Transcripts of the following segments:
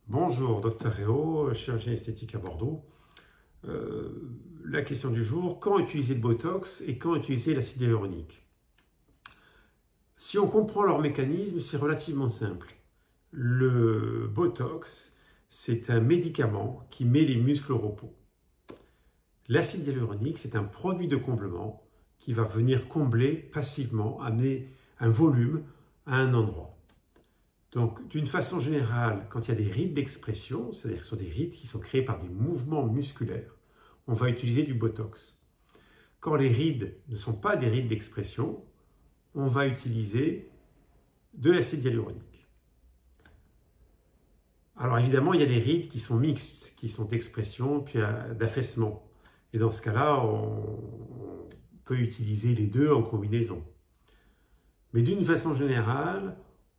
Bonjour, Dr Réau, chirurgien esthétique à Bordeaux. La question du jour, quand utiliser le Botox et quand utiliser l'acide hyaluronique? Si on comprend leur mécanisme, c'est relativement simple. Le Botox, c'est un médicament qui met les muscles au repos. L'acide hyaluronique, c'est un produit de comblement qui va venir combler passivement, amener un volume à un endroit. Donc, d'une façon générale, quand il y a des rides d'expression, c'est-à-dire que ce sont des rides qui sont créées par des mouvements musculaires, on va utiliser du Botox. Quand les rides ne sont pas des rides d'expression, on va utiliser de l'acide hyaluronique. Alors évidemment, il y a des rides qui sont mixtes, qui sont d'expression puis d'affaissement. Et dans ce cas-là, on peut utiliser les deux en combinaison. Mais d'une façon générale,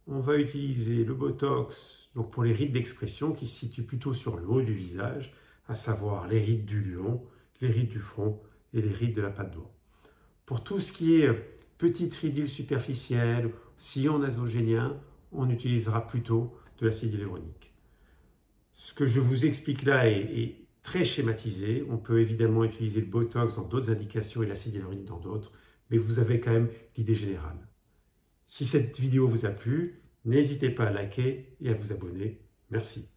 on va utiliser le Botox donc pour les rides d'expression qui se situent plutôt sur le haut du visage, à savoir les rides du lion, les rides du front et les rides de la patte d'oie. Pour tout ce qui est petites ridules superficielles, sillon nasogénien, on utilisera plutôt de l'acide hyaluronique. Ce que je vous explique là est très schématisé. On peut évidemment utiliser le Botox dans d'autres indications et l'acide hyaluronique dans d'autres, mais vous avez quand même l'idée générale. Si cette vidéo vous a plu, n'hésitez pas à liker et à vous abonner. Merci.